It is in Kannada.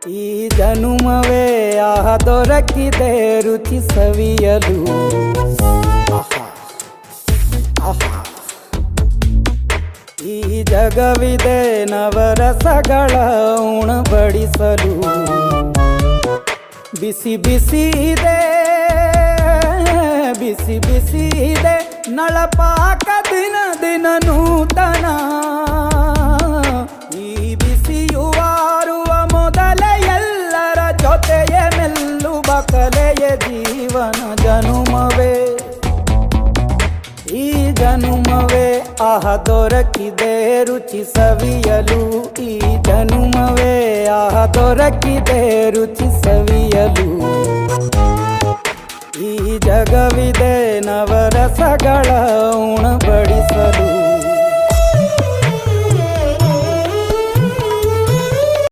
ಈ ಜನುಮವೇ ಆಹ ದೊರಕಿದೆ ರುಚಿ ಸವಿಯಲು. ಆಹಾ ಆಹಾ ಈ ಜಗವಿದೆ ನವರಸಗಳ ಉಣಬಡಿಸಲು. ಬಿಸಿ ಬಿಸಿ ಇದೆ ಬಿಸಿ ಬಿಸಿ ಇದೆ ನಳಪಾಕ ದಿನ ದಿನ ನೂತನ. ಈ ಬಿಸಿಯುವಾರುವ ಮೊದಲೇ ಎಲ್ಲರ ಜೊತೆಯ ಮೆಲ್ಲುವ ಕಲೆಯ ಜೀವನ ಜನುಮವೇ. ಈ ಜನುಮವೇ ಆಹ ದೊರಕಿದೆ ರುಚಿ ಸವಿಯಲು. ಈ ಜನುಮವೇ ಆಹ ದೊರಕಿದೆ ರುಚಿ ಸವಿಯಲು. ಈ ಜಗವಿದೆ ನವರಸಗಳ ಉಣಬಡಿ